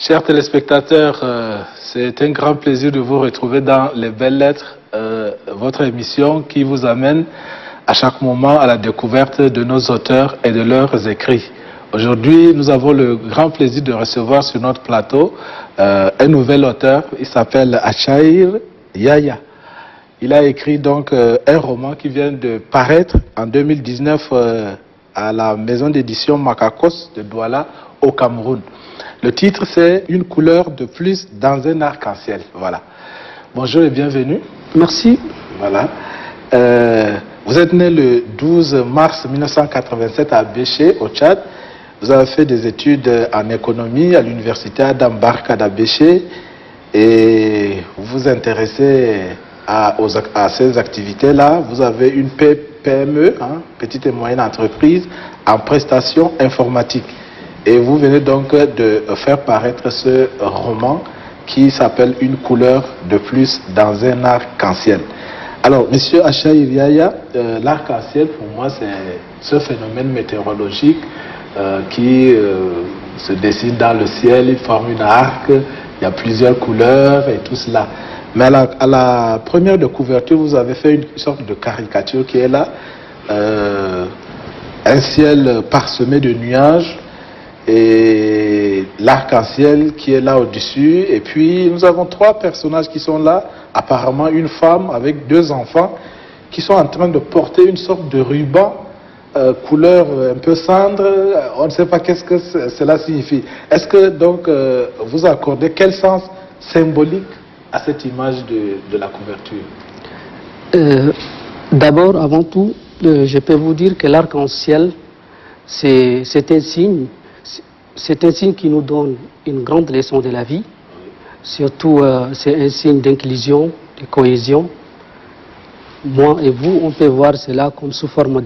Chers téléspectateurs, c'est un grand plaisir de vous retrouver dans Les Belles Lettres, votre émission qui vous amène à chaque moment à la découverte de nos auteurs et de leurs écrits. Aujourd'hui, nous avons le grand plaisir de recevoir sur notre plateau un nouvel auteur. Il s'appelle Achaïr Yaya. Il a écrit donc un roman qui vient de paraître en 2019 à la maison d'édition Makakos de Douala au Cameroun. Le titre, c'est Une couleur de plus dans un arc-en-ciel. Voilà. Bonjour et bienvenue. Merci. Voilà. Vous êtes né le 12 mars 1987 à Béché, au Tchad. Vous avez fait des études en économie à l'université Adam Barka d'Abéché et vous vous intéressez à ces activités-là. Vous avez une PME, petite et moyenne entreprise, en prestations informatiques. Et vous venez donc de faire paraître ce roman qui s'appelle Une couleur de plus dans un arc-en-ciel. Alors, monsieur Achaïr Yaya, l'arc-en-ciel, pour moi, c'est ce phénomène météorologique qui se dessine dans le ciel, il forme une arc, il y a plusieurs couleurs et tout cela. Mais à la première de couverture, vous avez fait une sorte de caricature qui est là, un ciel parsemé de nuages, et l'arc-en-ciel qui est là au-dessus. Et puis nous avons trois personnages qui sont là, apparemment une femme avec deux enfants qui sont en train de porter une sorte de ruban couleur un peu cendre. On ne sait pas qu'est-ce que cela signifie. Est-ce que donc vous accordez quel sens symbolique à cette image de la couverture? D'abord, avant tout, je peux vous dire que l'arc-en-ciel, c'est un signe. C'est un signe qui nous donne une grande leçon de la vie. Surtout, c'est un signe d'inclusion, de cohésion. Moi et vous, on peut voir cela comme sous forme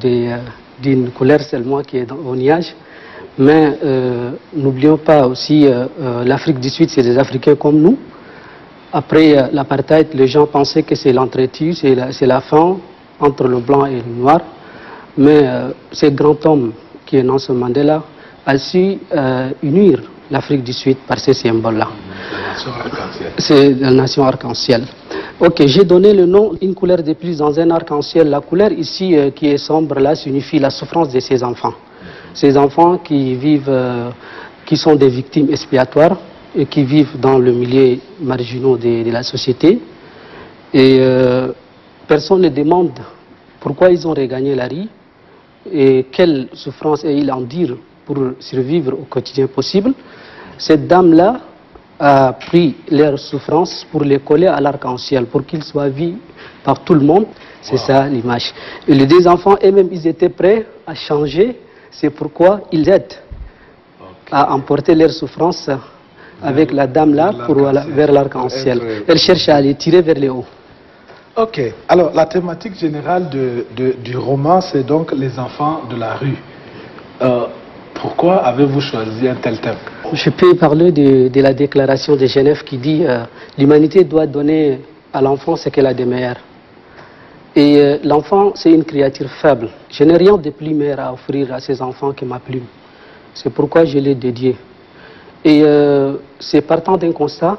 d'une couleur seulement qui est au nuage. Mais n'oublions pas aussi, l'Afrique du Sud, c'est des Africains comme nous. Après l'apartheid, les gens pensaient que c'est l'entretien, c'est la fin entre le blanc et le noir. Mais ce grand homme qui est Nelson Mandela a su unir l'Afrique du Sud par ces symboles-là. C'est la nation arc-en-ciel. Ok, j'ai donné le nom Une couleur de plus dans un arc-en-ciel. La couleur ici qui est sombre là signifie la souffrance de ces enfants. Ces enfants qui vivent, qui sont des victimes expiatoires et qui vivent dans le milieu marginal de la société. Et personne ne demande pourquoi ils ont regagné la rue et quelle souffrance ils endurent pour survivre au quotidien possible. Cette dame-là a pris leur souffrance pour les coller à l'arc-en-ciel, pour qu'ils soient vus par tout le monde. C'est ça l'image. Et les deux enfants, eux-mêmes, ils étaient prêts à changer. C'est pourquoi ils aident à emporter leur souffrance avec la dame-là vers l'arc-en-ciel. Elle cherche à les tirer vers le haut. Ok. Alors, la thématique générale du roman, c'est donc les enfants de la rue. Pourquoi avez-vous choisi un tel thème? Je peux parler de la déclaration de Genève qui dit l'humanité doit donner à l'enfant ce qu'elle a de meilleur. Et l'enfant, c'est une créature faible. Je n'ai rien de plus meilleur à offrir à ces enfants que ma plume. C'est pourquoi je l'ai dédié. Et c'est partant d'un constat.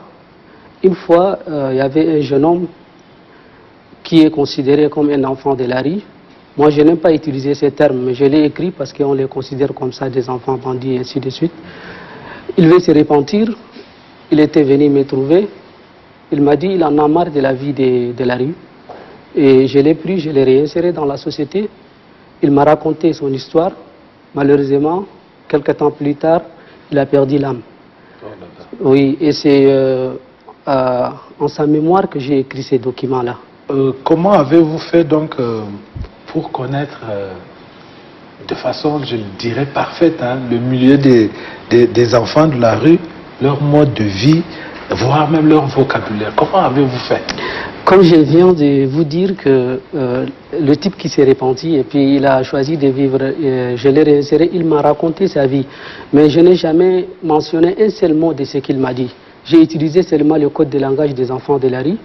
Une fois, il y avait un jeune homme qui est considéré comme un enfant de la rue. Moi, je n'aime pas utiliser ces termes, mais je l'ai écrit parce qu'on les considère comme ça, des enfants bandits, et ainsi de suite. Il veut se repentir. Il était venu me trouver. Il m'a dit il en a marre de la vie de la rue. Et je l'ai pris, je l'ai réinséré dans la société. Il m'a raconté son histoire. Malheureusement, quelques temps plus tard, il a perdu l'âme. Oui, et c'est en sa mémoire que j'ai écrit ces documents-là. Comment avez-vous fait donc pour connaître de façon, je le dirais, parfaite, le milieu des enfants de la rue, leur mode de vie, voire même leur vocabulaire? Comment avez-vous fait? Comme je viens de vous dire que le type qui s'est répandu et puis il a choisi de vivre, je l'ai réinséré, il m'a raconté sa vie. Mais je n'ai jamais mentionné un seul mot de ce qu'il m'a dit. J'ai utilisé seulement le code de langage des enfants de la rue,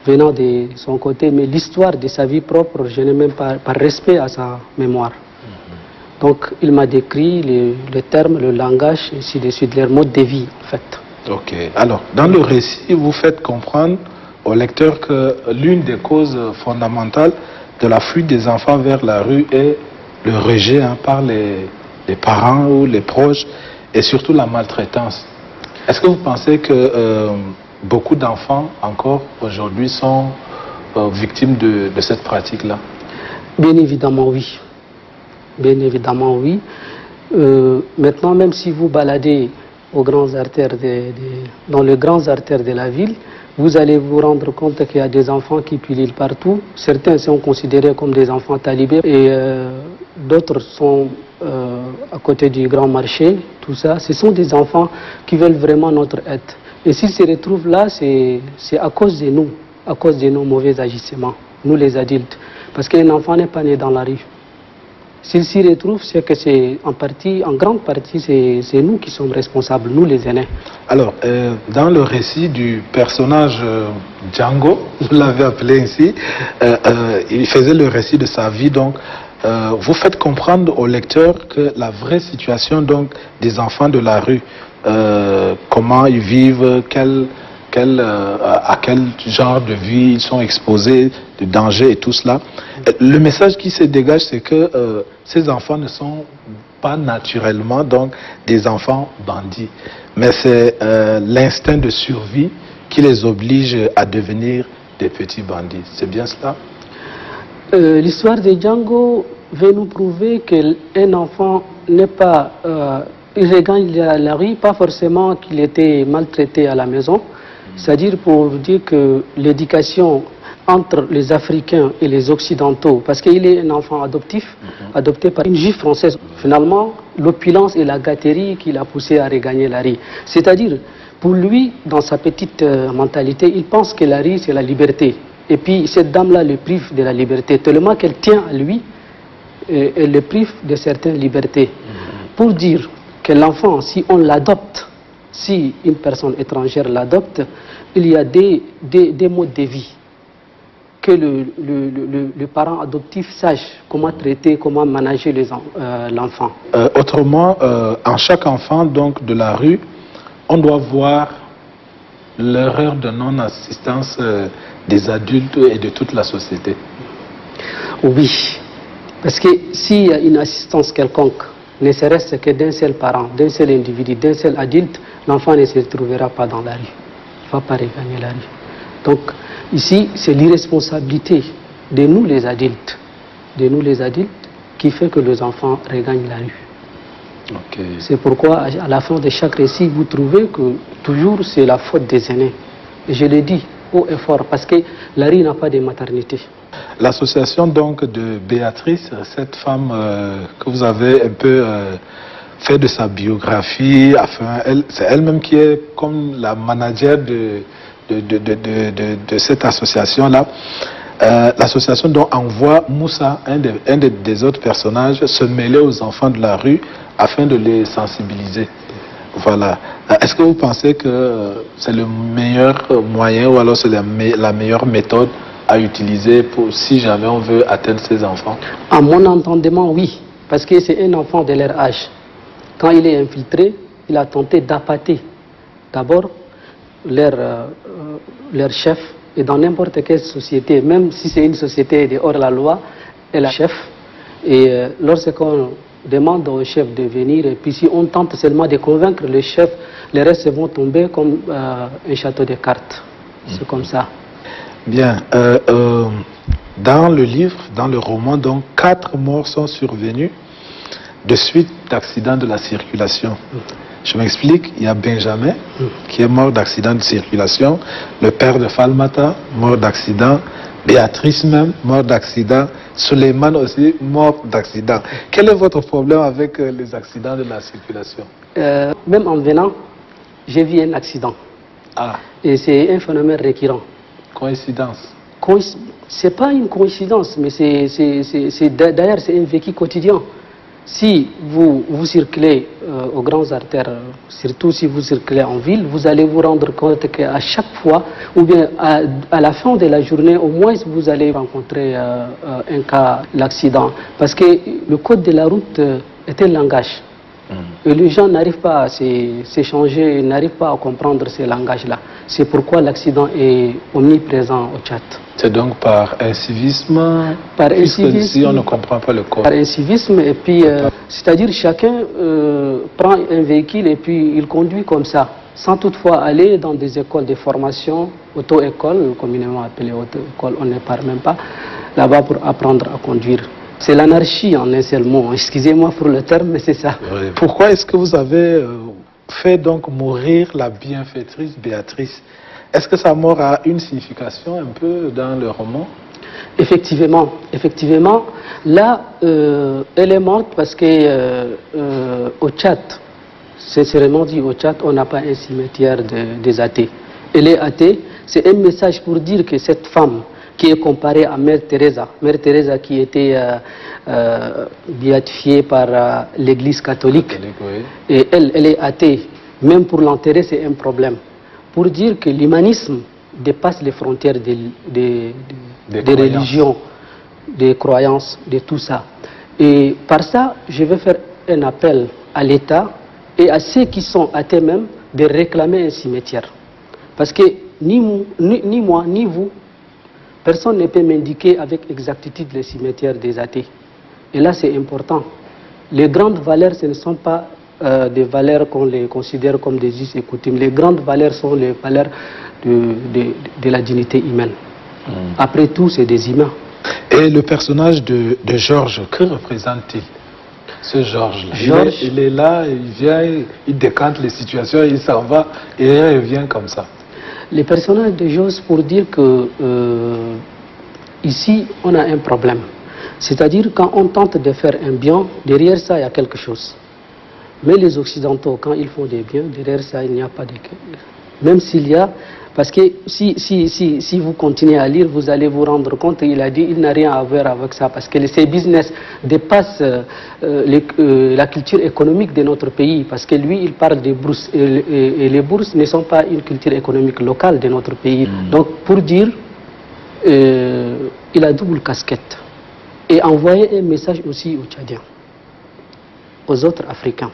venant de son côté, mais l'histoire de sa vie propre, je n'ai même pas, par respect à sa mémoire. Donc il m'a décrit les termes, le langage, ainsi de suite, leur mode de vie en fait. Ok. Alors, dans le récit, vous faites comprendre au lecteur que l'une des causes fondamentales de la fuite des enfants vers la rue est le rejet par les parents ou les proches et surtout la maltraitance. Est-ce que vous pensez que beaucoup d'enfants encore aujourd'hui sont victimes de cette pratique-là? Bien évidemment, oui. Bien évidemment, oui. Maintenant, même si vous baladez aux grandes artères dans les grandes artères de la ville, vous allez vous rendre compte qu'il y a des enfants qui pullulent partout. Certains sont considérés comme des enfants talibés et d'autres sont à côté du grand marché, tout ça. Ce sont des enfants qui veulent vraiment notre aide. Et s'ils se retrouvent là, c'est à cause de nous, à cause de nos mauvais agissements, nous les adultes. Parce qu'un enfant n'est pas né dans la rue. S'il s'y retrouve, c'est que c'est en grande partie, c'est nous qui sommes responsables, nous les aînés. Alors, dans le récit du personnage Django, vous l'avez appelé ainsi, il faisait le récit de sa vie, donc vous faites comprendre au lecteur que la vraie situation donc, des enfants de la rue, comment ils vivent, à quel genre de vie ils sont exposés, de danger et tout cela. Le message qui se dégage, c'est que ces enfants ne sont pas naturellement donc des enfants bandits, mais c'est l'instinct de survie qui les oblige à devenir des petits bandits. C'est bien cela? L'histoire de Django veut nous prouver qu'un enfant n'est pas... il regagne la rue, pas forcément qu'il était maltraité à la maison. C'est-à-dire pour dire que l'éducation entre les Africains et les Occidentaux, parce qu'il est un enfant adoptif, adopté par une juive française, finalement, l'opulence et la gâterie qui l'a poussé à regagner la rue. C'est-à-dire, pour lui, dans sa petite mentalité, il pense que la rue, c'est la liberté. Et puis, cette dame-là le prive de la liberté, tellement qu'elle tient à lui, elle le prive de certaines libertés. Pour dire que l'enfant, si on l'adopte, si une personne étrangère l'adopte, il y a des modes de vie que le parent adoptif sache comment traiter, comment manager l'enfant. Autrement, en chaque enfant donc, de la rue, on doit voir l'erreur de non-assistance des adultes et de toute la société. Oui, parce que s'il y a une assistance quelconque, ne serait-ce que d'un seul parent, d'un seul individu, d'un seul adulte, l'enfant ne se trouvera pas dans la rue. Il ne va pas regagner la rue. Donc, ici, c'est l'irresponsabilité de nous les adultes, qui fait que les enfants regagnent la rue. Okay. C'est pourquoi, à la fin de chaque récit, vous trouvez que toujours c'est la faute des aînés. Et je le dis haut et fort, parce que la rue n'a pas de maternité. L'association donc de Béatrice, cette femme que vous avez un peu fait de sa biographie, c'est elle-même qui est comme la manager de cette association-là. L'association donc envoie Moussa, un des autres personnages, se mêler aux enfants de la rue afin de les sensibiliser. Voilà. Est-ce que vous pensez que c'est le meilleur moyen ou alors c'est la meilleure méthode à utiliser si jamais on veut atteindre ces enfants? À mon entendement, oui. Parce que c'est un enfant de leur âge. Quand il est infiltré, il a tenté d'appâter d'abord leur chef. Et dans n'importe quelle société, même si c'est une société de hors la loi, elle a un chef. Et lorsqu'on demande au chef de venir, et puis si on tente seulement de convaincre le chef, les restes vont tomber comme un château de cartes. C'est comme ça. Bien. Dans le livre, dans le roman, donc 4 morts sont survenus de suite d'accidents de la circulation. Je m'explique, il y a Benjamin qui est mort d'accident de circulation, le père de Falmata, mort d'accident, Béatrice même, mort d'accident, Suleiman aussi, mort d'accident. Quel est votre problème avec les accidents de la circulation? Même en venant, j'ai vu un accident. Ah. Et c'est un phénomène récurrent. Coïncidence? C'est pas une coïncidence, mais d'ailleurs c'est un vécu quotidien. Si vous circulez aux grandes artères, surtout si vous circulez en ville, vous allez vous rendre compte qu'à chaque fois, ou bien à la fin de la journée, au moins vous allez rencontrer un cas d'accident. Parce que le code de la route est un langage. Et les gens n'arrivent pas à s'échanger, n'arrivent pas à comprendre ces langages-là. C'est pourquoi l'accident est omniprésent au Tchad. C'est donc par incivisme, par incivisme, si on ne comprend pas le code. Par incivisme, et puis, c'est-à-dire chacun prend un véhicule et puis il conduit comme ça, sans toutefois aller dans des écoles de formation, auto-école, communément appelées auto-école, on ne parle même pas là-bas pour apprendre à conduire. C'est l'anarchie en un seul mot. Excusez-moi pour le terme, mais c'est ça. Oui. Pourquoi est-ce que vous avez fait donc mourir la bienfaitrice Béatrice? Est-ce que sa mort a une signification un peu dans le roman? Effectivement. Là, elle est morte parce que au Tchad, sincèrement dit, au Tchad, on n'a pas un cimetière des athées. Elle est athée. C'est un message pour dire que cette femme qui est comparée à Mère Teresa qui était béatifiée par l'Église catholique, oui. Et elle est athée. Même pour l'enterrer, c'est un problème. Pour dire que l'humanisme dépasse les frontières des religions, des croyances, de tout ça. Et par ça, je vais faire un appel à l'État et à ceux qui sont athées même de réclamer un cimetière. Parce que ni moi, ni vous, personne ne peut m'indiquer avec exactitude le cimetière des athées. Et là, c'est important. Les grandes valeurs, ce ne sont pas des valeurs qu'on les considère comme des us et coutumes. Les grandes valeurs sont les valeurs de la dignité humaine. Après tout, c'est des humains. Et le personnage de Georges, que représente-t-il? Ce Georges-là, il est là, il vient, il décante les situations, il s'en va et il revient comme ça. Les personnages de Georges, pour dire que ici, on a un problème. C'est-à-dire, quand on tente de faire un bien, derrière ça, il y a quelque chose. Mais les Occidentaux, quand ils font des biens, derrière ça, il n'y a pas de... Même s'il y a... Parce que si vous continuez à lire, vous allez vous rendre compte, il a dit il n'a rien à voir avec ça, parce que ces business dépassent la culture économique de notre pays, parce que lui, il parle des bourses, et les bourses ne sont pas une culture économique locale de notre pays. Donc, pour dire, il a double casquette. Et envoyer un message aussi aux Tchadiens, aux autres Africains.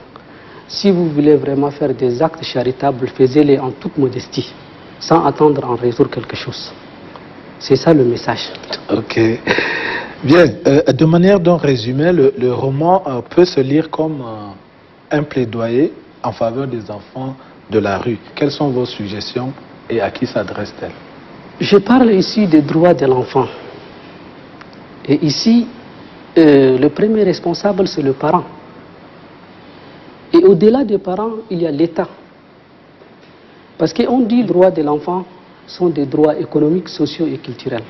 Si vous voulez vraiment faire des actes charitables, faites-les en toute modestie, sans attendre en retour quelque chose. C'est ça le message. Ok. Bien, de manière donc résumée, le roman peut se lire comme un plaidoyer en faveur des enfants de la rue. Quelles sont vos suggestions et à qui s'adresse-t-elle? Je parle ici des droits de l'enfant. Et ici, le premier responsable, c'est le parent. Et au-delà des parents, il y a l'État. Parce qu'on dit que les droits de l'enfant sont des droits économiques, sociaux et culturels.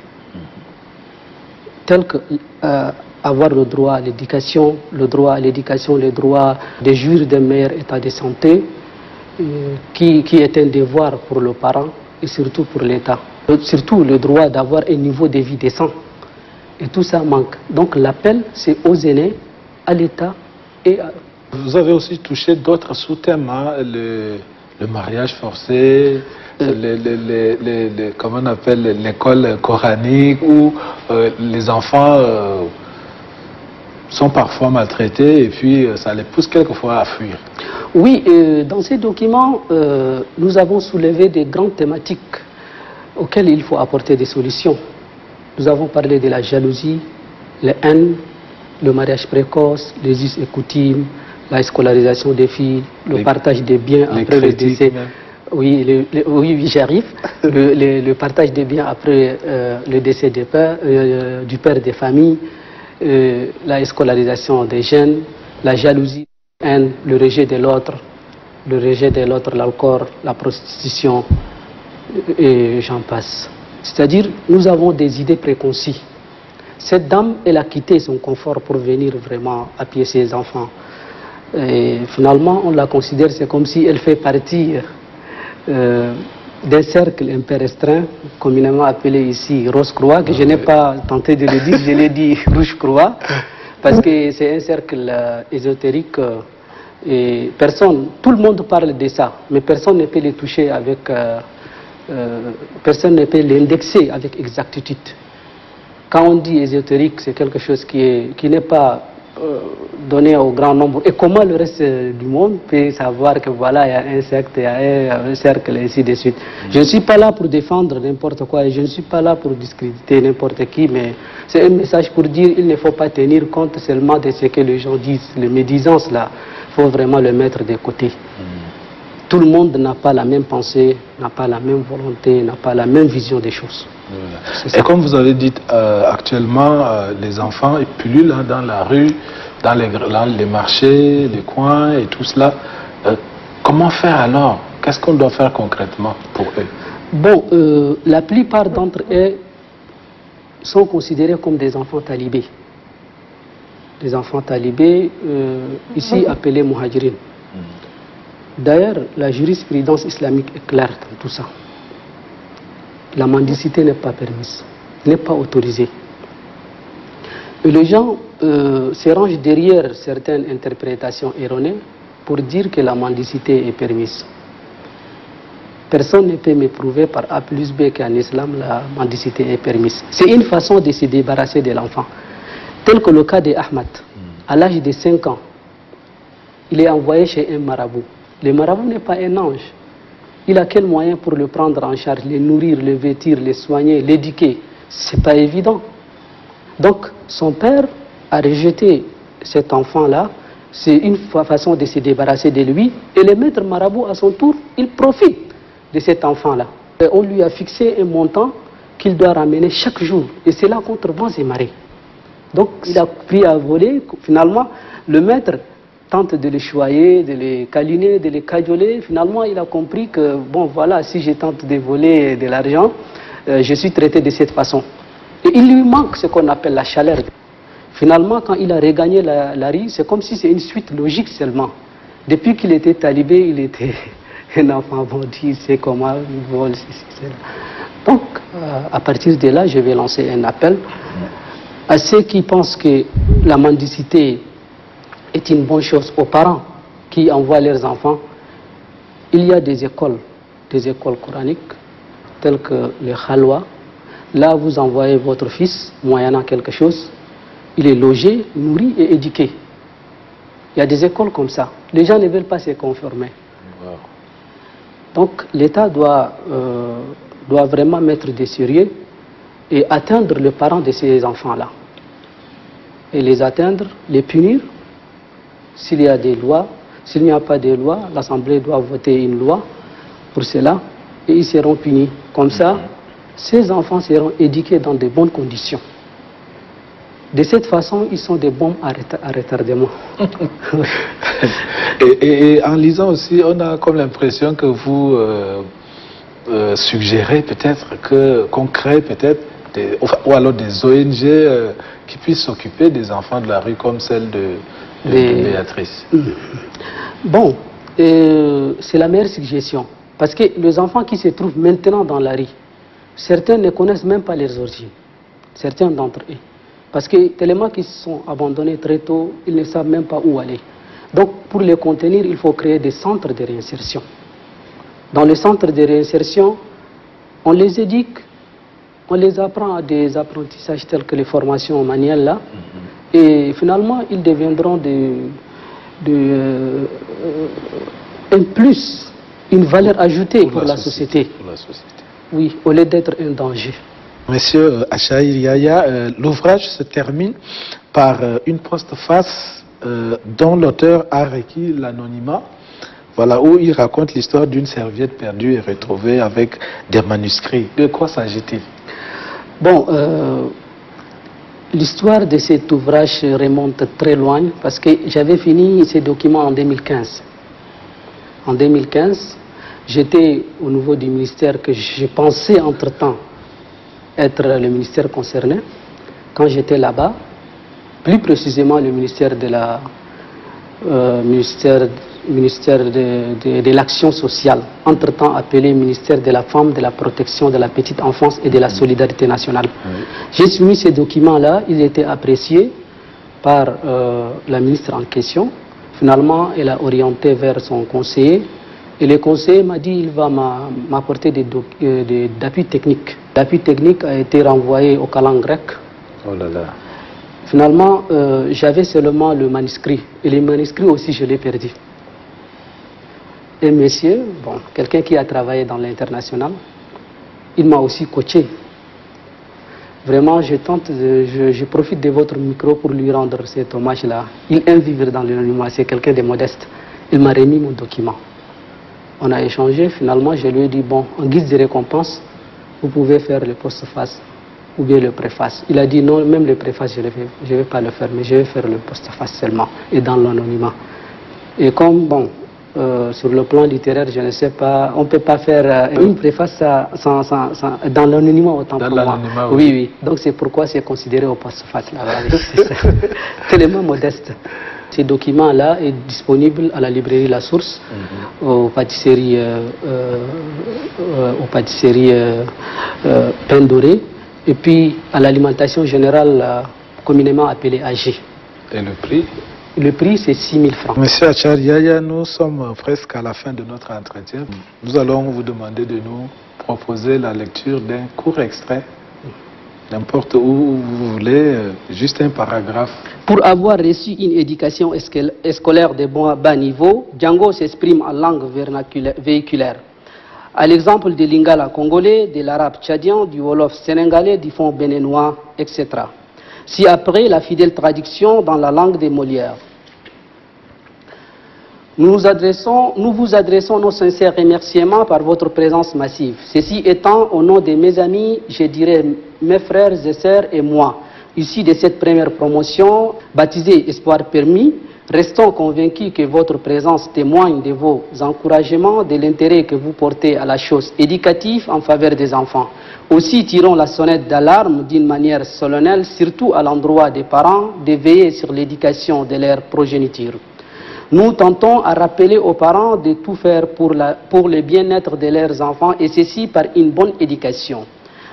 Tels que avoir le droit à l'éducation, le droit de jouir d'un meilleur état de santé, qui est un devoir pour le parent et surtout pour l'État. Surtout le droit d'avoir un niveau de vie décent. Et tout ça manque. Donc l'appel, c'est aux aînés, à l'État et à... Vous avez aussi touché d'autres sous-thèmes, hein, le mariage forcé, comment on appelle l'école coranique, où les enfants sont parfois maltraités et puis ça les pousse quelquefois à fuir. Oui, dans ces documents, nous avons soulevé des grandes thématiques auxquelles il faut apporter des solutions. Nous avons parlé de la jalousie, la haine, le mariage précoce, les us et coutumes, la scolarisation des filles, le partage des biens après le décès. Oui, oui, j'arrive. Le partage des biens après le décès du père des familles, la scolarisation des jeunes, la jalousie, la haine, le rejet de l'autre, l'alcool, la prostitution, et j'en passe. C'est-à-dire, nous avons des idées préconçues. Cette dame, elle a quitté son confort pour venir vraiment appuyer ses enfants. Et finalement, on la considère, c'est comme si elle fait partie d'un cercle un peu restreint, communément appelé ici Rose-Croix, que je n'ai pas tenté de le dire, je l'ai dit Rouge-Croix, parce que c'est un cercle ésotérique. Et personne, tout le monde parle de ça, mais personne ne peut les toucher avec... personne ne peut l'indexer avec exactitude. Quand on dit ésotérique, c'est quelque chose qui n'est pas donner au grand nombre. Et comment le reste du monde peut savoir que voilà, il y a un secte, il y a un cercle, et ainsi de suite. Je ne suis pas là pour défendre n'importe quoi, et je ne suis pas là pour discréditer n'importe qui, mais c'est un message pour dire qu'il ne faut pas tenir compte seulement de ce que les gens disent. Les médisances, là, il faut vraiment le mettre de côté. Tout le monde n'a pas la même pensée, n'a pas la même volonté, n'a pas la même vision des choses. Voilà. Et comme vous avez dit, actuellement, les enfants ils pullulent dans la rue, dans les marchés, les coins et tout cela. Comment faire alors? Qu'est-ce qu'on doit faire concrètement pour eux? Bon, la plupart d'entre eux sont considérés comme des enfants talibés. Des enfants talibés, ici appelés muhajirin. D'ailleurs, la jurisprudence islamique est claire dans tout ça. La mendicité n'est pas permise, n'est pas autorisée. Et les gens se rangent derrière certaines interprétations erronées pour dire que la mendicité est permise. Personne ne peut me prouver par A plus B qu'en islam, la mendicité est permise. C'est une façon de se débarrasser de l'enfant. Tel que le cas d'Ahmad. À l'âge de 5 ans, il est envoyé chez un marabout. Le marabout n'est pas un ange. Il a quel moyen pour le prendre en charge, le nourrir, le vêtir, le soigner, l'éduquer? C'est pas évident. Donc, son père a rejeté cet enfant-là. C'est une façon de se débarrasser de lui. Et le maître marabout, à son tour, il profite de cet enfant-là. On lui a fixé un montant qu'il doit ramener chaque jour. Et c'est là contre vents et marées. Donc, il a pris à voler. Finalement, le maître tente de les choyer, de les câliner, de les cajoler. Finalement, il a compris que, bon, voilà, si je tente de voler de l'argent, je suis traité de cette façon. Et il lui manque ce qu'on appelle la chaleur. Finalement, quand il a regagné la rue, c'est comme si c'est une suite logique seulement. Depuis qu'il était talibé, il était un enfant bandit, il sait comment il vole, ceci, cela. Donc, à partir de là, je vais lancer un appel à ceux qui pensent que la mendicité est une bonne chose, aux parents qui envoient leurs enfants. Il y a des écoles coraniques, telles que les Khalwa. Là, vous envoyez votre fils, moyennant quelque chose, il est logé, nourri et éduqué. Il y a des écoles comme ça. Les gens ne veulent pas se conformer. Wow. Donc, l'État doit vraiment mettre des sérieux et atteindre les parents de ces enfants-là. Et les atteindre, les punir. S'il y a des lois, s'il n'y a pas de loi, l'Assemblée doit voter une loi pour cela et ils seront punis. Comme ça, ces enfants seront éduqués dans de bonnes conditions. De cette façon, ils sont des bombes à retardement. et en lisant aussi, on a comme l'impression que vous suggérez peut-être qu'on crée peut-être ou alors des ONG qui puissent s'occuper des enfants de la rue comme celle de Béatrice. Bon, c'est la meilleure suggestion. Parce que les enfants qui se trouvent maintenant dans la rue, certains ne connaissent même pas leurs origines. Certains d'entre eux. Parce que tellement qu'ils sont abandonnés très tôt, ils ne savent même pas où aller. Donc, pour les contenir, il faut créer des centres de réinsertion. Dans les centres de réinsertion, on les éduque, on les apprend à des apprentissages tels que les formations manuelles là. Et finalement, ils deviendront un plus, une valeur ajoutée pour la société. Oui, au lieu d'être un danger. Monsieur Achaïr Yaya, l'ouvrage se termine par une postface dont l'auteur a requis l'anonymat, voilà, où il raconte l'histoire d'une serviette perdue et retrouvée avec des manuscrits. De quoi s'agit-il? Bon, l'histoire de cet ouvrage remonte très loin parce que j'avais fini ces documents en 2015. En 2015, j'étais au niveau du ministère que je pensais entre-temps être le ministère concerné. Quand j'étais là-bas, plus précisément le ministère de la ministère de l'action sociale, entre-temps appelé ministère de la femme, de la protection de la petite enfance et de la solidarité nationale. J'ai soumis ces documents-là, ils étaient appréciés par la ministre en question. Finalement, elle a orienté vers son conseiller. Et le conseiller m'a dit qu'il va m'apporter des appuis techniques. L'appui technique a été renvoyé au calan grec. Oh là là. Finalement, j'avais seulement le manuscrit. Et les manuscrits aussi, je l'ai perdu. Et monsieur, bon, quelqu'un qui a travaillé dans l'international, il m'a aussi coaché. Vraiment, je profite de votre micro pour lui rendre cet hommage-là. Il aime vivre dans l'anonymat, c'est quelqu'un de modeste. Il m'a remis mon document. On a échangé, finalement, je lui ai dit, bon, en guise de récompense, vous pouvez faire le postface ou bien le préface. Il a dit non, même le préface, je ne vais pas le faire, mais je vais faire le postface seulement, et dans l'anonymat. Et comme, bon, sur le plan littéraire, je ne sais pas, on ne peut pas faire une préface dans l'anonymat autant pour moi. Oui, oui. Donc c'est pourquoi c'est considéré au postface. C'est tellement modeste. Ce document-là est disponible à la librairie La Source, aux pâtisseries Pain Doré, et puis à l'alimentation générale communément appelée AG. Et le prix? Le prix, c'est 6 000 francs. Monsieur Achar Yaya, nous sommes presque à la fin de notre entretien. Nous allons vous demander de nous proposer la lecture d'un court extrait, n'importe où vous voulez, juste un paragraphe. Pour avoir reçu une éducation scolaire de bas niveau, Django s'exprime en langue véhiculaire. À l'exemple de l'Ingala congolais, de l'arabe tchadien, du Wolof sénégalais, du fond béninois, etc. Si après la fidèle traduction dans la langue des Molières. Nous vous adressons nos sincères remerciements par votre présence massive. Ceci étant, au nom de mes amis, je dirais mes frères et sœurs et moi, issus de cette première promotion, baptisée Espoir Permis, restons convaincus que votre présence témoigne de vos encouragements, de l'intérêt que vous portez à la chose éducative en faveur des enfants. Aussi tirons la sonnette d'alarme d'une manière solennelle, surtout à l'endroit des parents, de veiller sur l'éducation de leur progéniture. Nous tentons à rappeler aux parents de tout faire pour le bien-être de leurs enfants, et ceci par une bonne éducation.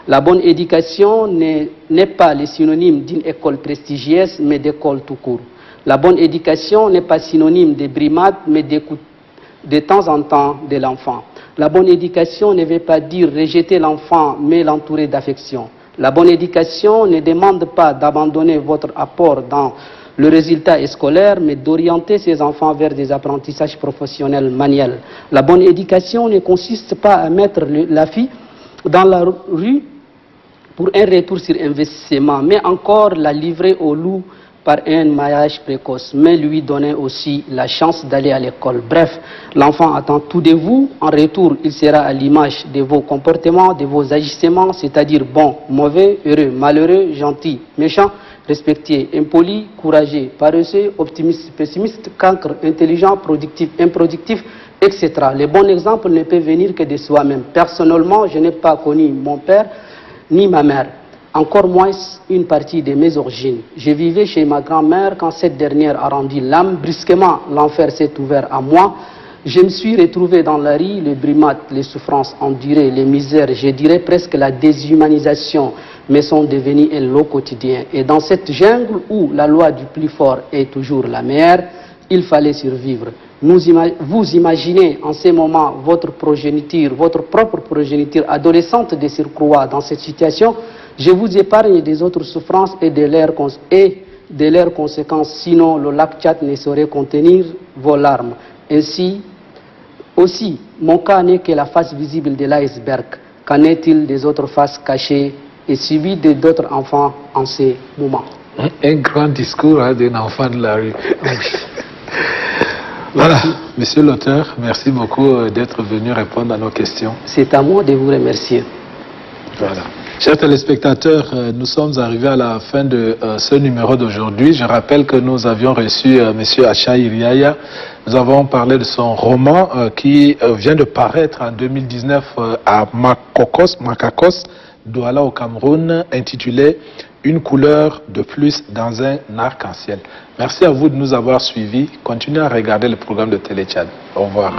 La bonne éducation n'est pas le synonyme d'une école prestigieuse, mais d'école tout court. La bonne éducation n'est pas synonyme de brimade, mais d'écoute de temps en temps de l'enfant. La bonne éducation ne veut pas dire rejeter l'enfant, mais l'entourer d'affection. La bonne éducation ne demande pas d'abandonner votre apport dans le résultat scolaire, mais d'orienter ses enfants vers des apprentissages professionnels manuels. La bonne éducation ne consiste pas à mettre la fille dans la rue pour un retour sur investissement, mais encore la livrer au loup par un mariage précoce, mais lui donner aussi la chance d'aller à l'école. Bref, l'enfant attend tout de vous. En retour, il sera à l'image de vos comportements, de vos agissements, c'est-à-dire bon, mauvais, heureux, malheureux, gentil, méchant, respecté, impoli, courageux, paresseux, optimiste, pessimiste, cancre, intelligent, productif, improductif, etc. Les bons exemples ne peuvent venir que de soi-même. Personnellement, je n'ai pas connu mon père ni ma mère, encore moins une partie de mes origines. Je vivais chez ma grand-mère quand cette dernière a rendu l'âme. Brusquement, l'enfer s'est ouvert à moi. Je me suis retrouvé dans la rue, les brimades, les souffrances endurées, les misères, je dirais presque la déshumanisation, mais sont devenues un lot quotidien. Et dans cette jungle où la loi du plus fort est toujours la meilleure, il fallait survivre. Vous imaginez en ces moments votre progéniture, votre propre progéniture adolescente de surcroît dans cette situation. Je vous épargne des autres souffrances et de leurs conséquences, sinon le lac Tchad ne saurait contenir vos larmes. Ainsi, aussi, mon cas n'est que la face visible de l'iceberg. Qu'en est-il des autres faces cachées et subies d'autres enfants en ces moments? Un grand discours d'un enfant de la rue. Voilà, monsieur l'auteur, merci beaucoup d'être venu répondre à nos questions. C'est à moi de vous remercier. Voilà. Chers téléspectateurs, nous sommes arrivés à la fin de ce numéro d'aujourd'hui. Je rappelle que nous avions reçu monsieur Achar Yaya. Nous avons parlé de son roman qui vient de paraître en 2019 à Makakos, Douala au Cameroun, intitulé « Une couleur de plus dans un arc-en-ciel ». Merci à vous de nous avoir suivis. Continuez à regarder le programme de Télé Tchad. Au revoir.